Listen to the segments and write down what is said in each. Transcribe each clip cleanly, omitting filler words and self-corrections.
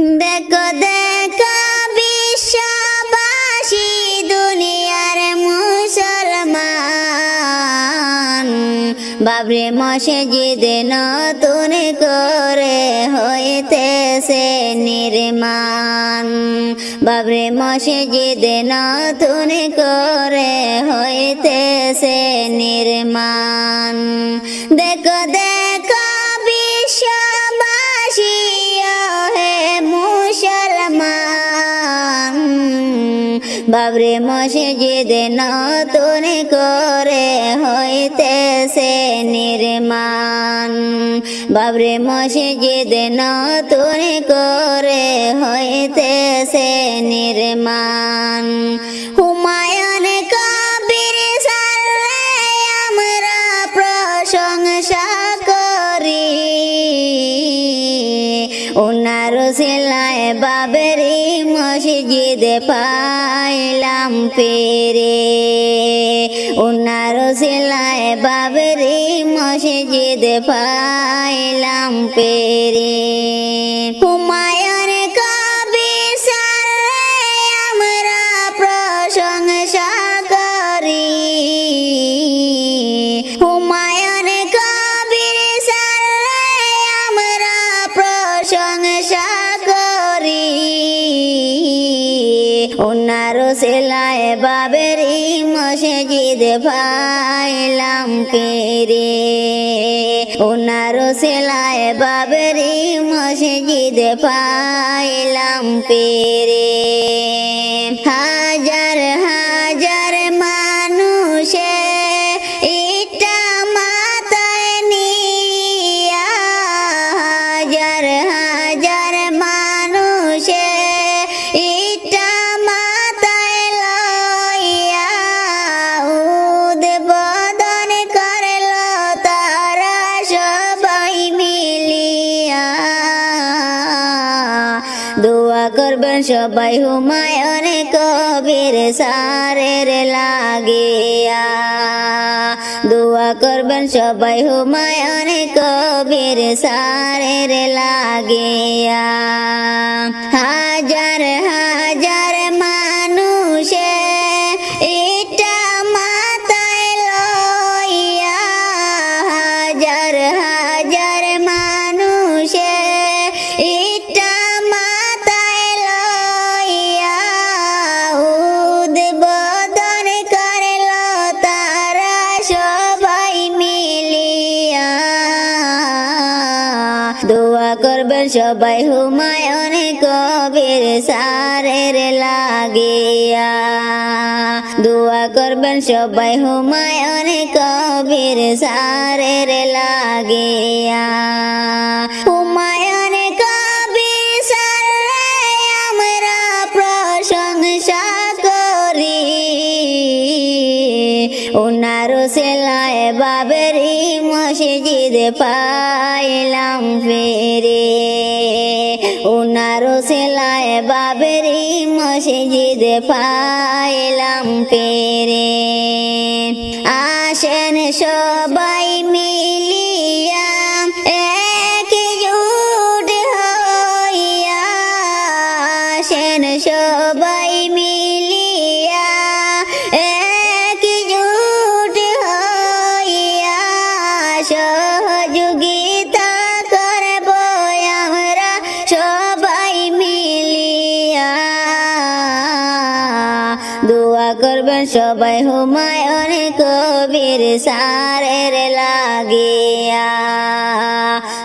দেখো দেখো বিশ্ববাসী দুনিয়ার মুসলমান, বাবরি মসজিদ নতুন করে হইতেছে নির্মাণ। বাবরি মসজিদ নতুন করে হইতেছে নির্মাণ। দেখো দেখো বিশ্ববাসী হে মুসলমান, বাবরি মসজিদ নতুন করে হইতেছে নির্মাণ। বাবরি মসজিদ নতুন করে হইতেছে নির্মাণ। হুমায়ুন কবির সালে আমরা প্রশংসা করি, উনার উসিলায় বাবরি মসজিদ পাইলাম ফিরে। উনার উসিলায় বাবরি মসজিদ পাইলাম ফিরে। হুমায়ুন কবির সালে আমরা প্রশংসা করি, হুমায়ুন কবির সালে আমরা প্রশংসা করি। উনার উসিলায় বাবরি মসজিদ পাইলাম ফিরে। উনার উসিলায় বাবরি মসজিদ পাইলাম ফিরে। হাজার হাজার মানুষে ইটা মাথায় নিয়া, হাজার হাজার মানুষে ইটা মাথায় লইয়া উদ্বোধন করল তারা সবাই মিলিয়া। দোয়া করবেন সবাই হুমায়ুন কবির সারের লাগিয়া। দোয়া করবেন সবাই হুমায়ুন কবির সারের লাগিয়া। হাজার হাজার মানুষে ইটা মাথায় লইয়া, হাজার হাজার মানুষে ইটা মাথায় লইয়া উদ্বোধন করল তারা সবাই মিলিয়া। দোয়া করবেন সবাই হুমায়ুন কবির সারের লাগিয়া। দোয়া করবেন সবাই হুমায়ুন কবির সারের লাগিয়া। হুমায়ুন কবির সারে আমরা প্রশংসা করি, উনার উসিলায় বাবরি মসজিদ পাইলাম ফিরে। উনার উসিলায় বাবরি মসজিদ পাইলাম ফিরে। আসেন সবাই মিলিয়া একজোট হইয়া, আসেন সবাই মিলিয়া একজোট হইয়া সহযোগিতা করব আমরা সবাই মিলিয়া। দোয়া করবেন সবাই হুমায়ুন কবির সারের লাগিয়া।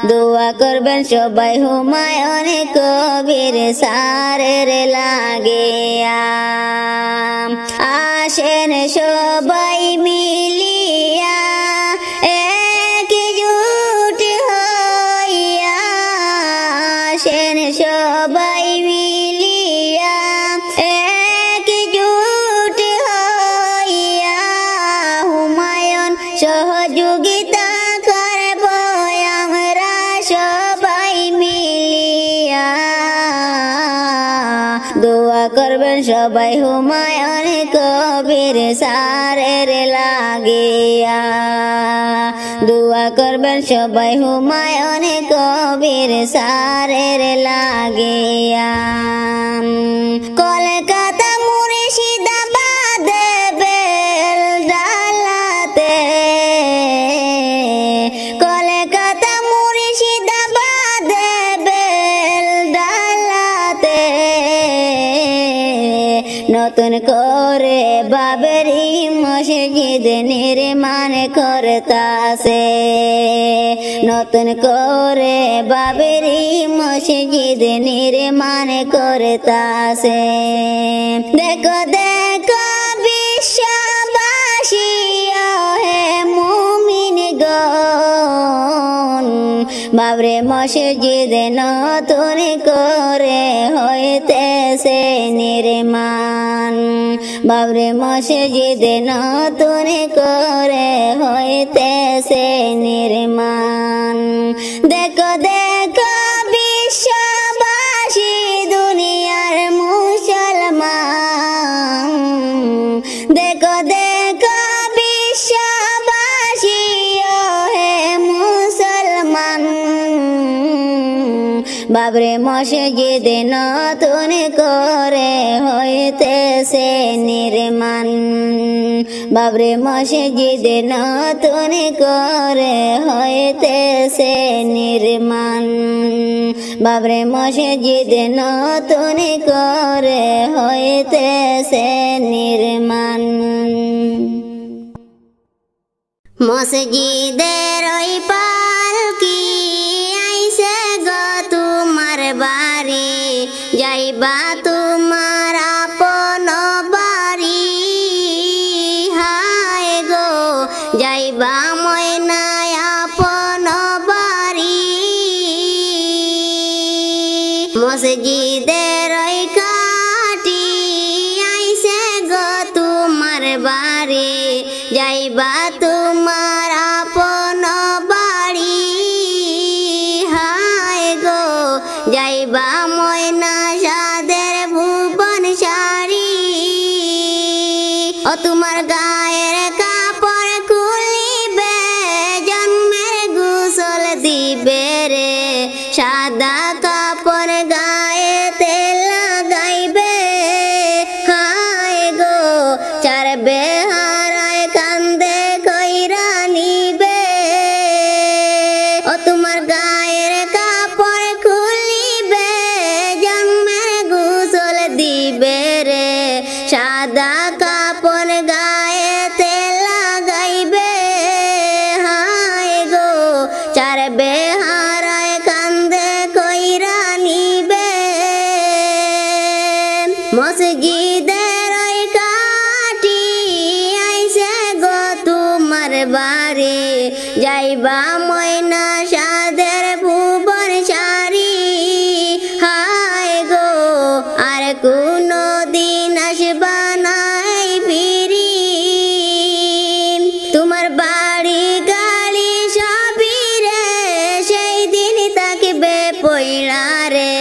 দোয়া করবেন সবাই হুমায়ুন কবির সারের লাগিয়া। আসেন সবাই মিলিয়া একজোট হইয়া, আসেন সবাই মিলিয়া একজোট হইয়া হুমায়ুন সহযোগিতা করব আমরা সবাই মিলিয়া। দোয়া করবেন সবাই হুমায়ুন কবির সারের লাগিয়া। দোয়া করবেন সবাই হুমায়ুন কবির সারের লাগিয়া। নতুন করে বাবরি মসজিদ নির্মাণ করতাছে নতুন করে বাবরি মসজিদ নির্মাণ করতাছে দেখো দেখো বিশ্ববাসী হে মুমিন গণ বাবরি মসজিদ নতুন করে হইতেছে নির্মাণ বাবরি মসজিদ নতুন করে হইতেছে নির্মাণ দেখো দেখো বিশ্ববাসী দুনিয়ার মুসলমান দেখো দেখো বিশ্ববাসী হে মুসলমান বাবরি মসজিদ নতুন করে হইতেছে নির্মাণ বাবরি মসজিদ নতুন করে হইতেছে নির্মাণ বাবরি মসজিদ নতুন করে হইতেছে নির্মাণ মসজিদের ওই পালকি আইছে গো তোমার বাড়ি যাইবা তোমার আপন বাড়ি হায় গো যাইবা ময়নায় আপন বাড়ি মসজিদের ওই কাটি আইছে গো তোমার বাড়ি যাইবা তোমার আপন বাড়ি হায় গো যাইবা ময়না সাদের ভুবন শাড়ি ও তোমার গায়ের কাপড় খুলিবে জন্মের গোসল দিবে রে সাদা কাপড় গায়ে তেল লাগাইবে হায় গো চারবে হারায় কান্দে কইরা নিবে ও তোমার গায়ের কাপড় খুলিবে জন্মের গোসল দিবে রে সাদা কাপড় গায়ে তেল লাগাইবে হায় গো চারবে হারায় কান্দে কইরা নিবে মসজিদের ওই কাটি আইছে গো তোমার বাড়ি যাইবা ময়না সাদের ভুবন শাড়ি হায় গো আর কোনো দিন আসবা নাই ফিরি তোমার বাড়ি গাড়ি সবই রে সেই দিন থাকবে পয়লা রে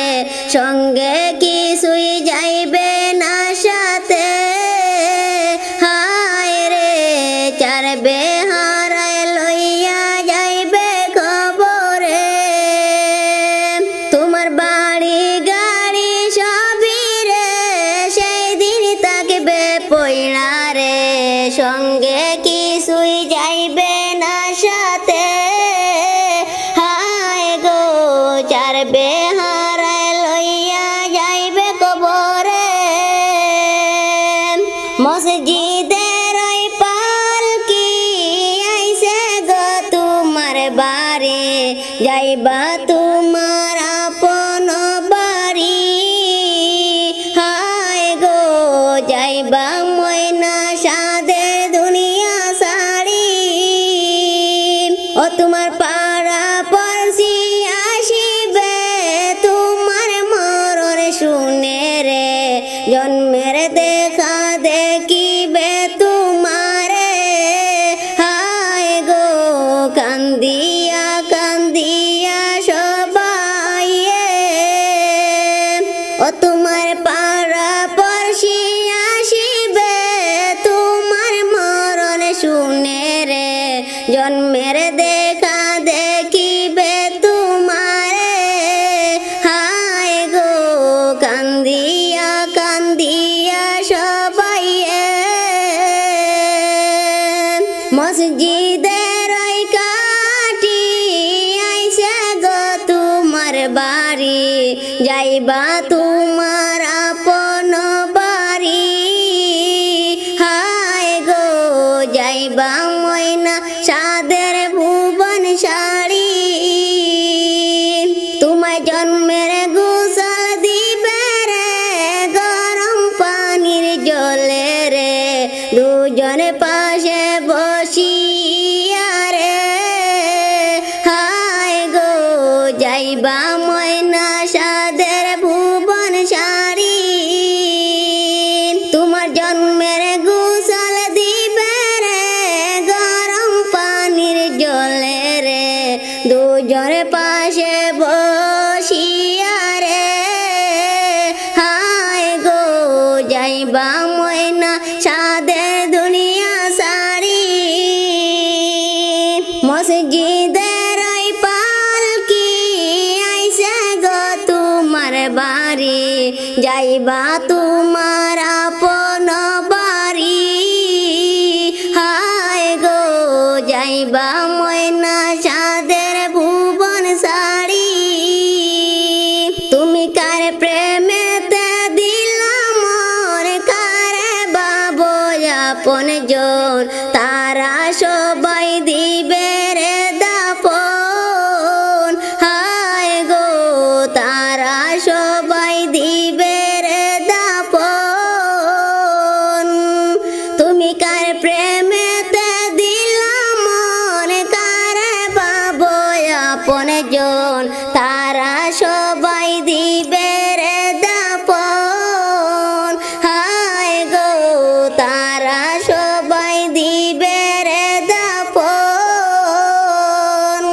সঙ্গে কিছুই যাইবে না সাথে হায় রে চারবে হারায় লইয়া যাইবে খবরে তোমার বাড়ি গাড়ি সবই রে সেই দিন থাকবে পয়লা রে সঙ্গে কিছুই যাইবে না সাথে হায় গো চারবে হারায় লইয়া যাইবে কবরে মসজিদের ওই পালকি আইছে গো তোমার বাড়ি যাইবা তোমার আপন বাড়ি হায় গো যাইবা ময়না সাদের দুনিয়া শাড়ি ও তোমার পাড়া পড়শি আসিবে তোমার মরণ শুনে রে জন্মের দেখা দেখিবে তোমারে হায় গো কান্দিয়া কান্দিয়া সবাই ও তোমার পাড়া পড়শি আসিবে তোমার মরণ শুনে রে জন্মের দেখা দেখিবে তোমারে হায় গো কান্দিয়া কান্দিয়া সবাই মসজিদের ওই কাটি আইছে গো তোমার বাড়ি যাইবা তোমার আপন বাড়ি বাড়ি যাইবা তোমার আপন বাড়ি হায় গো যাইবা ময়না সাদের ভুবন সাড়ি তুমি কার প্রেমেতে দিলা মন কারে বাবো আপন জন তারা সবাই দিবে রে দাপন হায় গো তারা সবাই দিবে রে দাপন তুমি কার প্রেমেতে দিলা মন কারে বাবো আপন জন তারা সবাই দিবে রে দাপন হায় গো তারা সবাই দিবে রে দাপন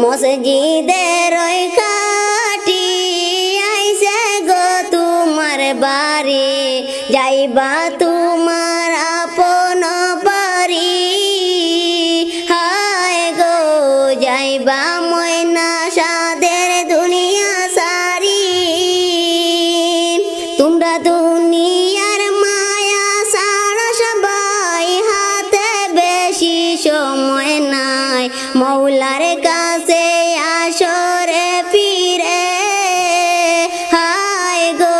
মসজিদের ওই কাটি আইছে গো তোমার বাড়ি যাইবা তোমার আপন বাড়ি হায় গো যাইবা ময়না সাদের দুনিয়া সারি তোমরা দুনিয়ার মায়া সারা সবাই হাতে বেশি সময় নাই মৌলার কাছে আসরে ফিরে হায় গো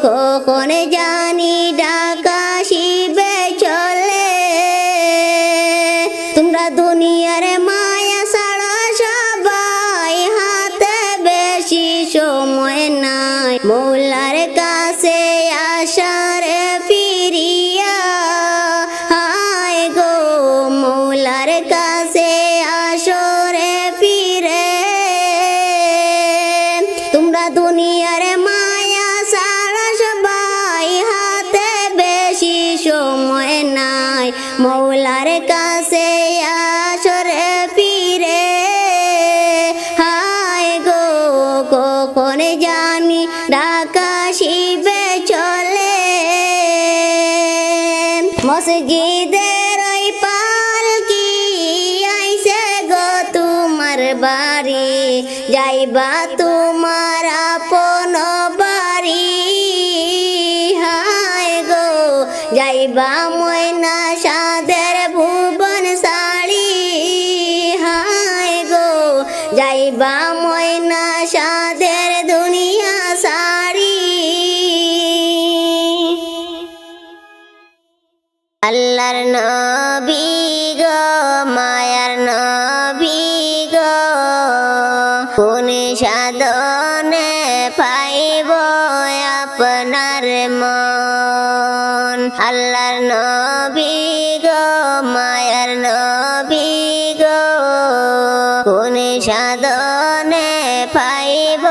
কখন জানি ডাকা শিবে চলে তোমরা দুনিয়ার মায়া সারা সবাই হাতে বেশি সময় নাই মৌলার কাছে আসারে ফিরিয়া হায় গো মৌলার কাছে আসরে ফিরে তোমরা দুনিয়ার মায়া সারা সবাই হাতে বেশি সময় নাই মৌলার কাছে আসরে ফিরে হায় গো কখন জানি ডাকা শিবে চলে মসজিদের ওই পালকি আইছে গো তোমার বাড়ি যাইবা তোমার আপন বাড়ি হায় গো যাইবা ময়না সাদের ভুবন সাড়ি হায় গো যাইবা ময়না সাদের দুনিয়া সাড়ি আল্লাহর নবী গো মায়ার নবী গো কোন সাধনে পাইব আপনার মন আল্লাহর নবী গো মায়ার নবী গো কোন সাধনে পাইব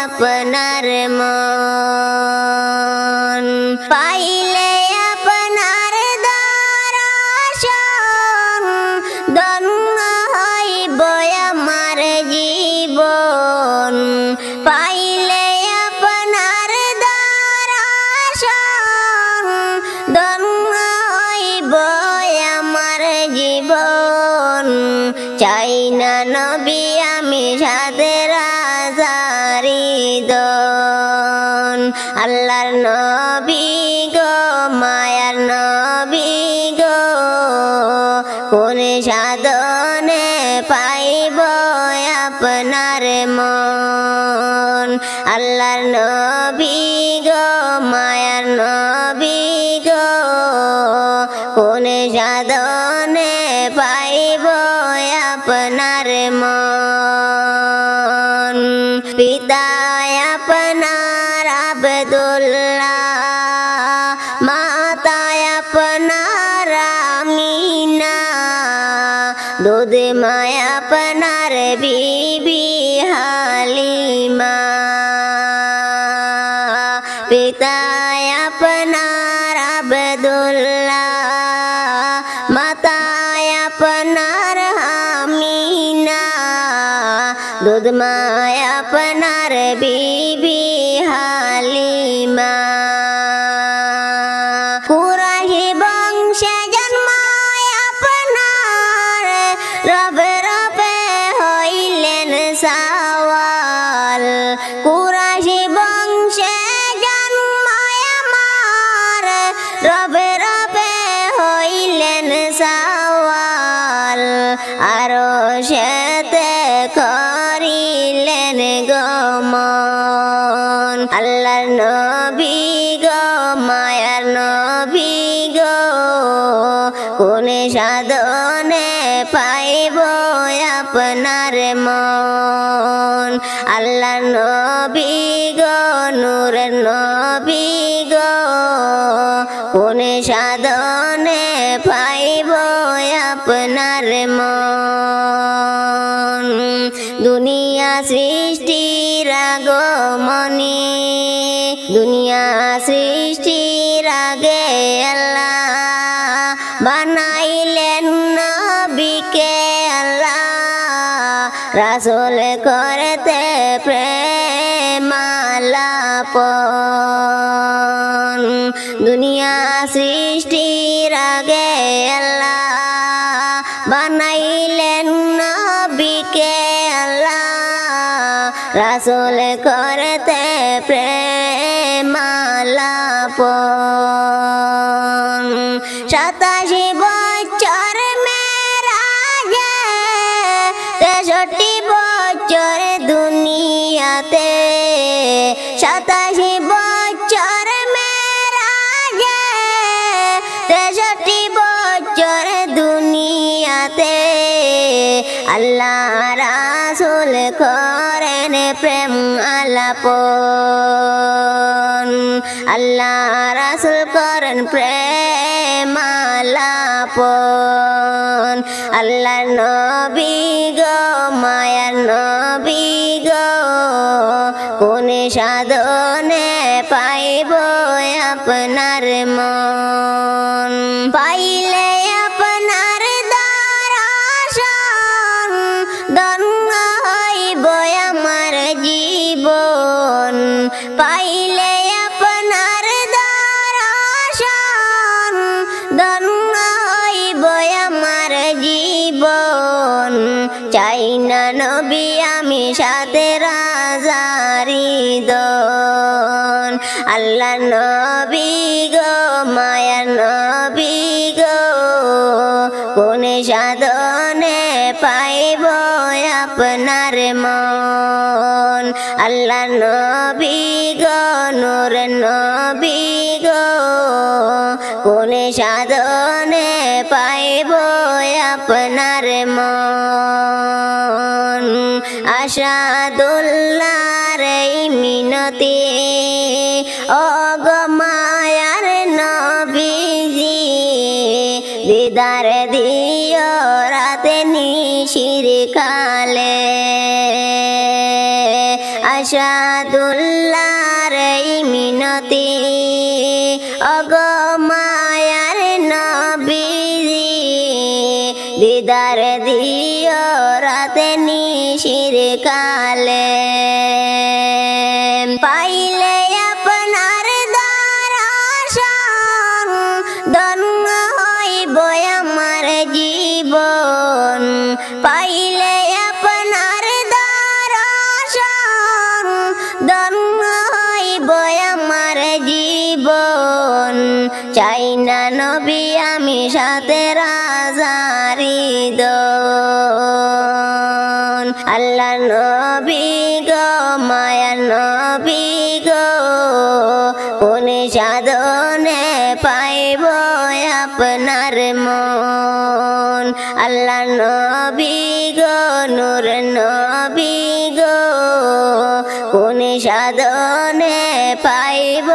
আপনার মন পাইলে আপনার দর্শন ধন্য হইব আমার জীবন পাইলে আপনার দর্শন ধন্য হইব আমার জীবন চাই না নবী আমি সাদের আজারি দন আল্লাহর নবী গো মায়ার নবী গো কোন সাধনে পাইব আপনার মন আল্লাহর নবী গো মায়ার নবী গো কোন সাধনে পাইব আপনার মন পিতায় আপনার আব্দুল্লাহ মাতায় আপনার আমিনা দুধ মায় আপনার বিবি হালিমা পিতায় আপনার আব্দুল্লাহ মাতায় আপনার আমিনা দুধ মায় আপনার বিবি হালিমা কুরাইশ বংশে জন্মায় আপনার রবে রবে হইলেন সাওয়াল কুরাইশ আল্লাহর নবী গো মায়ার নবী গো কোন সাধনে পাইব আপনার মন আল্লাহর নবী গো নূরের নবী গো কোন সাধনে পাইব আপনার মন দুনিয়া সৃষ্টির আগমনে দুনিয়া সৃষ্টির আগে আল্লাহ বানাইলেন নবীকে আল্লাহ রাসূল করতে প্রেম আলাপন দুনিয়া সৃষ্টির আগে আল্লাহ বানাইলেন নবীকে আল্লাহ রাসূল করতে প্রেম আলাপন 87 বছর মেরাজে 63 বছর দুনিয়াতে 87 বছর মেরাজে 63 বছর দুনিয়াতে আল্লাহ রাসূল করেন প্রেম আলাপন আল্লাহ রাসূল করেন প্রেম আলাপন আল্লাহ নবী গো মায়ার নবী গো কোন সাধনে পাইব আপনার মন পাইলে আপনার দর্শন ধন্য হইব আমার জীবন পাইলে আপনার দর্শন ধন্য হইব আমার জীবন চাই না নবী আমি সাথে রাজারি দন আল্লাহ নবী গো মায়ার নবী গো কোন সাধনে পাইব আপনার মন আল্লাহ নবী গো নূরের নবী গো কোন সাধনে পাইব আপনার মন আশাদুল্লাহর এই মিনতি ও গো মায়ার নবীজি দিদার দিও রাতে নিশির কালে আশাদুল্লাহর এই মিনতি ও গো মায়ার নবীজি দিদার দিও রাতে নিশির কালে পাইলে আপনার দর্শন ধন্য হইব আমার জীবন পাইলে আপনার দর্শন ধন্য হইব আমার জীবন চাই না নবী আমি সাথে রাজারি দন আল্লাহ নবী গো মায়ার নবী গো কোন সাধনে পাইব আপনার মন আল্লাহ নবী গো নূর নবী গো কোন সাধনে পাইব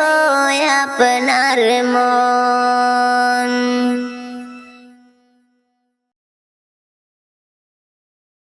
আপনার মন